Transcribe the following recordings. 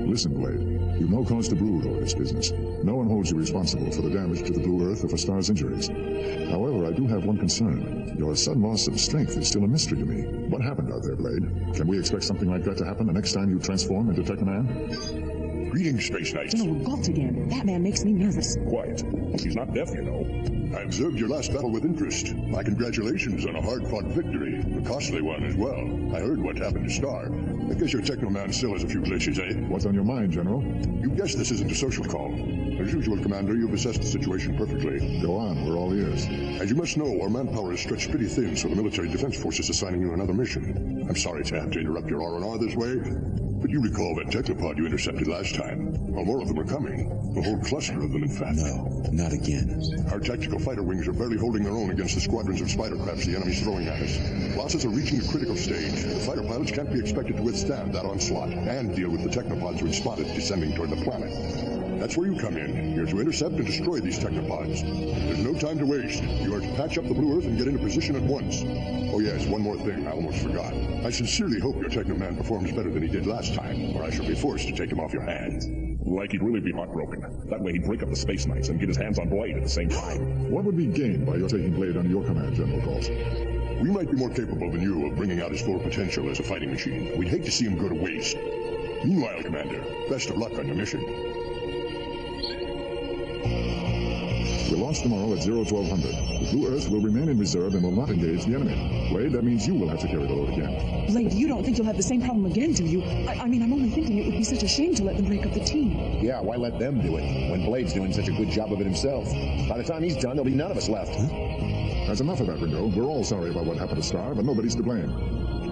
Listen, Blade. You've no cause to brood over this business. No one holds you responsible for the damage to the Blue Earth or for Star's injuries. However, I do have one concern. Your sudden loss of strength is still a mystery to me. What happened out there, Blade? Can we expect something like that to happen the next time you transform into Teknoman? Greetings, Space Knights. General Galt again. That man makes me nervous. Quiet. He's not deaf, you know. I observed your last battle with interest. My congratulations on a hard-fought victory. A costly one as well. I heard what happened to Star. I guess your Teknoman still has a few glitches, eh? What's on your mind, General? You guessed this isn't a social call. As usual, Commander, you've assessed the situation perfectly. Go on, we're all ears. As you must know, our manpower is stretched pretty thin, so the military defense force is assigning you another mission. I'm sorry to have to interrupt your R&R this way, but you recall that technopod you intercepted last time. Well, more of them are coming. A whole cluster of them, in fact. No, not again. Our tactical fighter wings are barely holding their own against the squadrons of spider crabs the enemy's throwing at us. Losses are reaching a critical stage. The fighter pilots can't be expected to withstand that onslaught and deal with the technopods we've spotted descending toward the planet. That's where you come in. You're to intercept and destroy these technopods. There's no time to waste. You are to patch up the Blue Earth and get into position at once. Oh yes, one more thing I almost forgot. I sincerely hope your Teknoman performs better than he did last time, or I shall be forced to take him off your hands. Like he'd really be heartbroken. That way he'd break up the Space Knights and get his hands on Blade at the same time. What would be gained by your taking Blade under your command, General Galt? We might be more capable than you of bringing out his full potential as a fighting machine. We'd hate to see him go to waste. Meanwhile, Commander, best of luck on your mission. We'll launch tomorrow at 1200. The Blue Earth will remain in reserve and will not engage the enemy. Blade, that means you will have to carry the load again. Blade, you don't think you'll have the same problem again, do you? I mean, I'm only thinking it would be such a shame to let them break up the team. Yeah, why let them do it when Blade's doing such a good job of it himself? By the time he's done, there'll be none of us left. That's enough of that, Ringo. We're all sorry about what happened to Star, but nobody's to blame.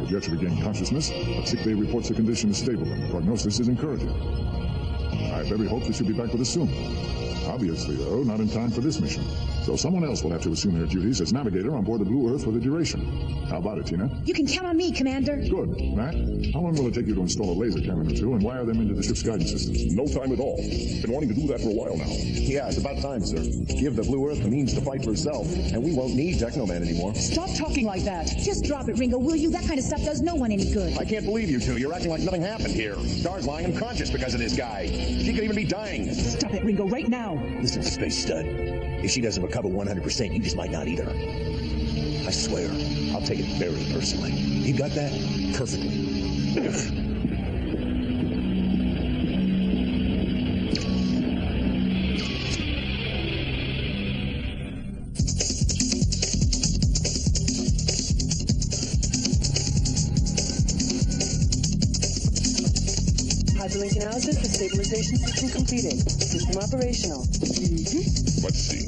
If yet to regain consciousness, but sick bay reports the condition is stable and the prognosis is encouraging. I have every hope that she'll be back with us soon. Obviously, though, not in time for this mission. So someone else will have to assume their duties as navigator on board the Blue Earth for the duration. How about it, Tina? You can count on me, Commander. Good. Matt, how long will it take you to install a laser cannon or two and wire them into the ship's guidance systems? No time at all. Been wanting to do that for a while now. Yeah, it's about time, sir. Give the Blue Earth the means to fight for herself, and we won't need Teknoman anymore. Stop talking like that. Just drop it, Ringo, will you? That kind of stuff does no one any good. I can't believe you two. You're acting like nothing happened here. Star's lying unconscious because of this guy. She could even be dying. Stop it, Ringo, right now. Listen, Space Stud. If she doesn't recover 100%, you just might not either. I swear, I'll take it very personally. You got that? Perfectly. Hyperlink analysis for stabilization system completed. System operational. Let's see.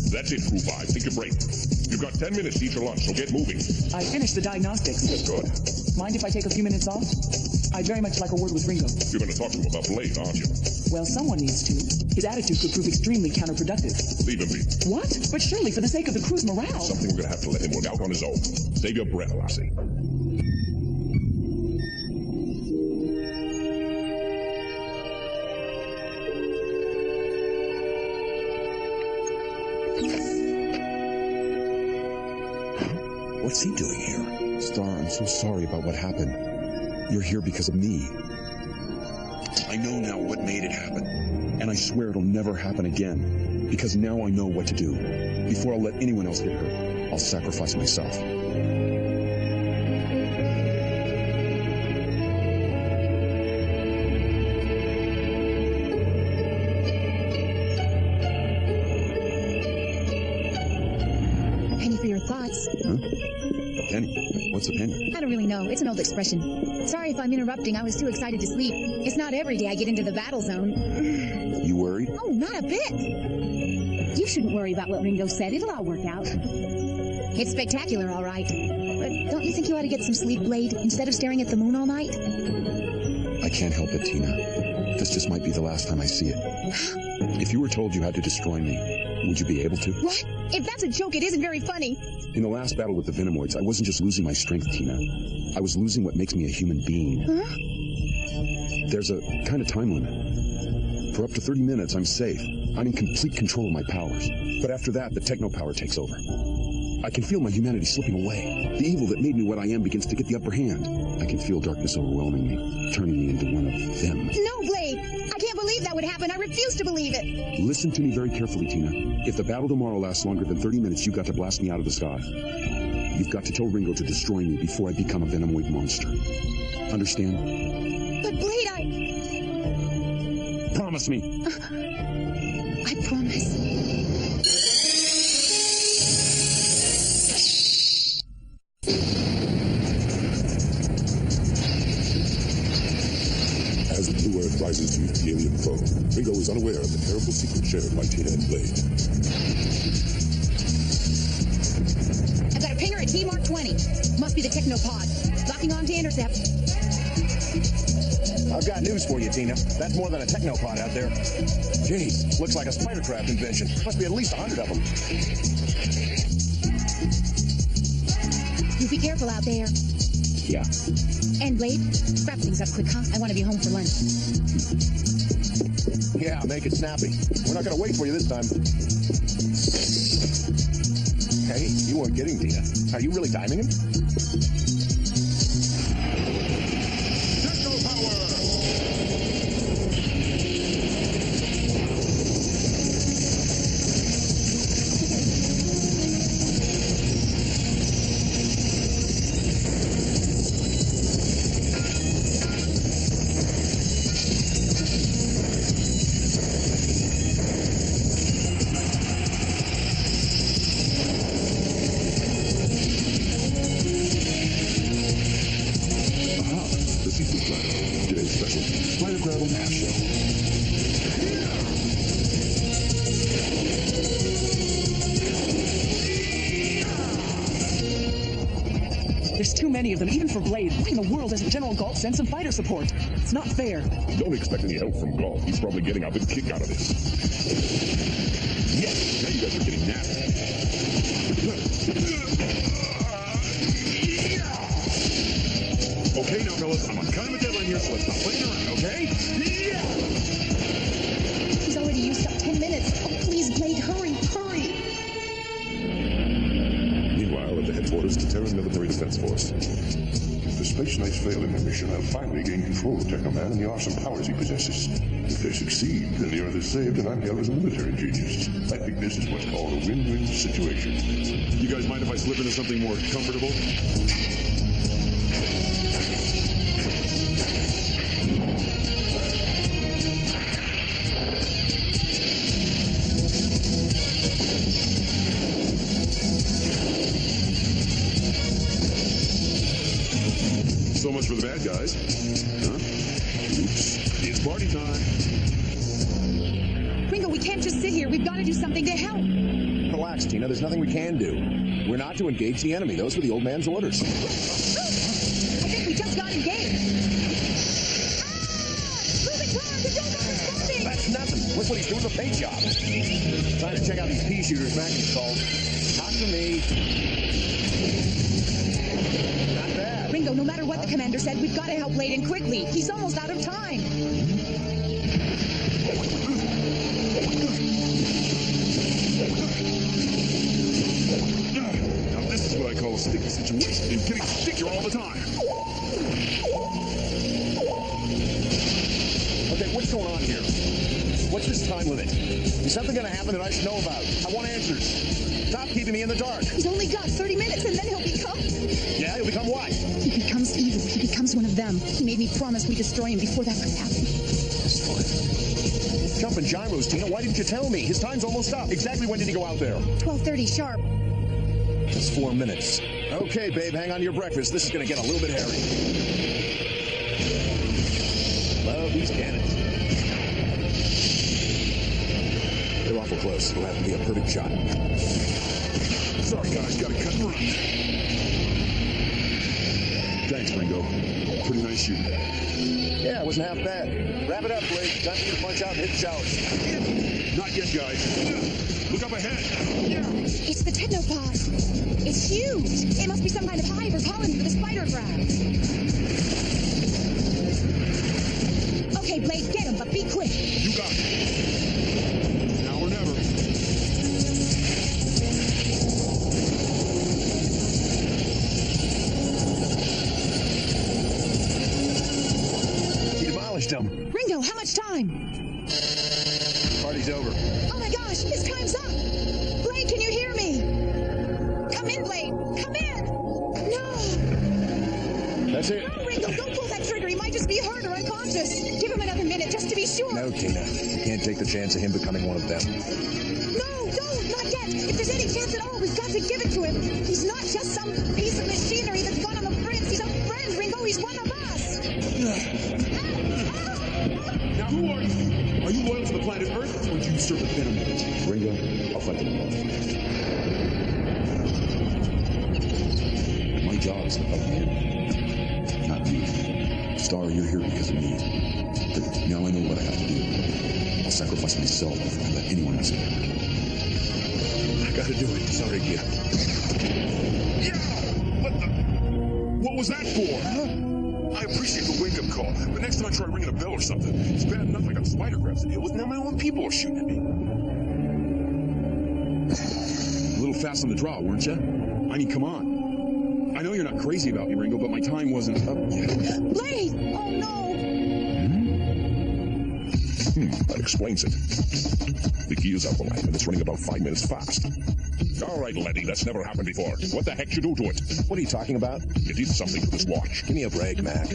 That's it, Crew 5. Take a break. You've got 10 minutes to eat your lunch, so get moving. I finished the diagnostics. Good. Mind if I take a few minutes off? I'd very much like a word with Ringo. You're going to talk to him about Blade, aren't you? Well, someone needs to. His attitude could prove extremely counterproductive. Leave him be. What? But surely for the sake of the crew's morale. Something we're going to have to let him work out on his own. Save your breath, Lassie. What's he doing here? Star, I'm so sorry about what happened. You're here because of me. I know now what made it happen. And I swear it'll never happen again. Because now I know what to do. Before I'll let anyone else get hurt, I'll sacrifice myself. Penny for your thoughts. Huh? A penny? What's a penny? I don't really know. It's an old expression. Sorry if I'm interrupting. I was too excited to sleep. It's not every day I get into the battle zone. You worried? Oh, not a bit. You shouldn't worry about what Ringo said. It'll all work out. It's spectacular, all right. But don't you think you ought to get some sleep, Blade, instead of staring at the moon all night? I can't help it, Tina. This just might be the last time I see it. If you were told you had to destroy me, would you be able to? What? If that's a joke, it isn't very funny. In the last battle with the Venomoids, I wasn't just losing my strength, Tina. I was losing what makes me a human being. Huh? There's a kind of time limit. For up to 30 minutes, I'm safe. I'm in complete control of my powers. But after that, the techno power takes over. I can feel my humanity slipping away. The evil that made me what I am begins to get the upper hand. I can feel darkness overwhelming me, turning me into one of them. No, Blade! I can't believe that would happen. I refuse to believe it. Listen to me very carefully, Tina. If the battle tomorrow lasts longer than 30 minutes, you've got to blast me out of the sky. You've got to tell Ringo to destroy me before I become a Venomoid monster. Understand? But Blade, Promise me. I promise. As the blue earth rises to meet the alien foe, Ringo is unaware of the terrible secret shared by Tina and Blade. I've got a pinger at T-Mark 20. Must be the Teknopod. Locking on to intercept. I've got news for you, Tina. That's more than a Teknopod out there. Jeez, looks like a spidercraft invention. Must be at least 100 of them. You be careful out there. Yeah. And Blade, wrap things up quick, huh? I want to be home for lunch. Yeah, make it snappy. We're not going to wait for you this time. Hey, you weren't kidding, Tina. Are you really timing him? There's too many of them, even for Blade. Why in the world doesn't General Galt send some fighter support? It's not fair. Don't expect any help from Galt. He's probably getting a big kick out of this. Yes, now you guys are getting nasty. Okay, now, fellas, I'm on kind of a deadline here, so let's not play around, okay? He's already used up 10 minutes. Oh, please, Blade, hurry, hurry. Meanwhile, at the headquarters of the Terran Military Defense Force. If the Space Knights fail in their mission, I'll finally gain control of Teknoman and the awesome powers he possesses. If they succeed, then the Earth is saved and I'm hailed as a military genius. I think this is what's called a win-win situation. You guys mind if I slip into something more comfortable? So much for the bad guys. Huh? Oops. It's party time. Ringo, we can't just sit here. We've got to do something to help. Relax, Tina. There's nothing we can do. We're not to engage the enemy. Those were the old man's orders. I think we just got engaged. Moving car, control not responding. That's nothing. Look what he's doing, the paint job. Trying to check out these pea shooters Mac installed. Talk to me. Not bad. Ringo, no matter what the commander said, we've got to help Blade, and quickly. He's almost out of time. Now, this is what I call a sticky situation. You're getting stickier all the time. Okay, what's going on here? What's this time limit? Is something going to happen that I should know about? I want answers. Stop keeping me in the dark. He's only got 30 minutes, and then he'll become... Yeah, he'll become what? He becomes evil. He becomes one of them. He made me promise we'd destroy him before that could happen. That's fine. Jumping gyros, Tina. Why didn't you tell me? His time's almost up. Exactly when did he go out there? 12:30 sharp. It's 4 minutes. Okay, babe, hang on to your breakfast. This is going to get a little bit hairy. Love these cannons. They're awful close. It'll have to be a perfect shot. Sorry, guys. Gotta cut and run. Thanks, Ringo. Pretty nice shooting. Yeah, it wasn't half bad. Wrap it up, Blade. Time for you to punch out and hit the showers. Not yet, guys. Look up ahead. It's the Teknopod. It's huge. It must be some kind of hive or colony for the spider crab. Okay, Blade, get him, but be quick. You got it. Now or never. wisdom. Ringo, how much time? Party's over. Oh my gosh, his time's up. Blade, can you hear me? Come in, Blade. Come in. No. That's it. No, Ringo, don't pull that trigger. He might just be hurt or unconscious. Give him another minute just to be sure. No, Tina. You can't take the chance of him becoming one of them. No, don't, not yet. If there's any chance at all, we've got to give it to him. He's not just some piece of machinery that's gone on the fritz. He's a friend, Ringo. He's one of us. Now, who are you? Are you loyal to the planet Earth, or do you serve the Venomite? Ringo, I'll fight them all. My job is to help you, not you. Star, you're here because of me. But now I know what I have to do. I'll sacrifice myself before I let anyone else in. I gotta do it. Sorry, kid. Yeah! What was that for? I appreciate the wake-up call, but next time I try ringing a bell or something, it's bad enough I got spider crabs to deal with, now my own people are shooting at me. A little fast on the draw, weren't you? I mean, come on. I know you're not crazy about me, Ringo, but my time wasn't up yet. Blade! Oh, no. That explains it. The key is out the line, and it's running about 5 minutes fast. All right, Letty, that's never happened before. What the heck you do to it? What are you talking about? You did something to this watch. Give me a break, Mac.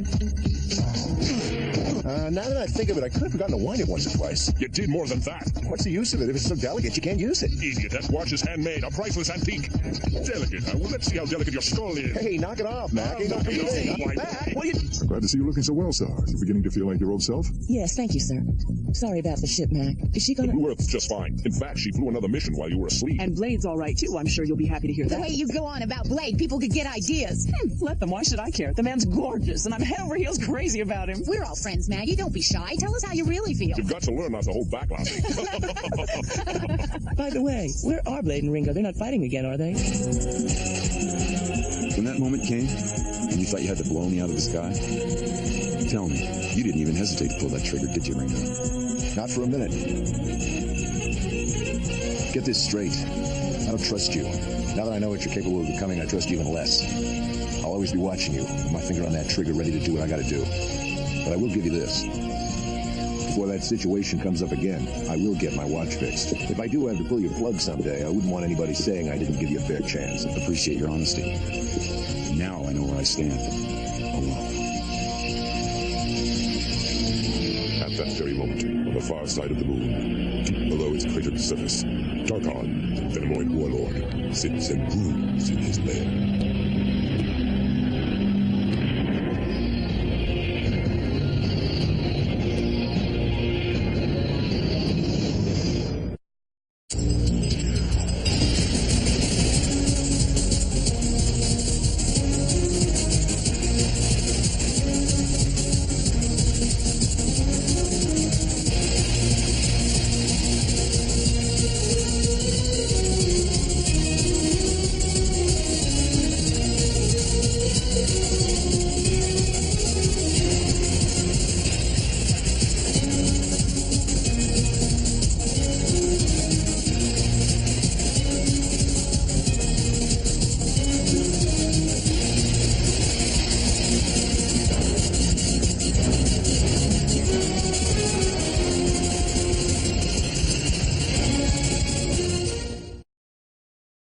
Now that I think of it, I could have forgotten to wind it once or twice. You did more than that. What's the use of it? If it's so delicate, you can't use it. Idiot, that watch is handmade, a priceless antique. Delicate, huh? Well, let's see how delicate your skull is. Hey, knock it off, Mac. Ain't no Knock it off. Hey, Mac, what are you... I'm glad to see you looking so well, Star. You're beginning to feel like your old self? Yes, thank you, sir. Sorry about the ship, Mac. Is she The gonna... Blue Earth's just fine. In fact, she flew another mission while you were asleep. And Blade's all right, too. I'm sure you'll be happy to hear The that. way you go on about Blade, people could get ideas. Let them. Why should I care? The man's gorgeous, and I'm head over heels crazy about him. We're all friends, Maggie. Don't be shy. Tell us how you really feel. You've got to learn not to hold back, Lassie. By the way, where are Blade and Ringo? They're not fighting again, are they? When that moment came, and you thought you had to blow me out of the sky, tell me, you didn't even hesitate to pull that trigger, did you, Ringo? Not for a minute. Get this straight. I don't trust you. Now that I know what you're capable of becoming, I trust you even less. I'll always be watching you, with my finger on that trigger, ready to do what I gotta do. But I will give you this. Before that situation comes up again, I will get my watch fixed. If I do have to pull your plug someday, I wouldn't want anybody saying I didn't give you a fair chance. Appreciate your honesty. Now I know where I stand. Alone. At that very moment, on the far side of the moon, deep below its cratered surface, Darkon, the Venomoid warlord, sits and broods in his lair.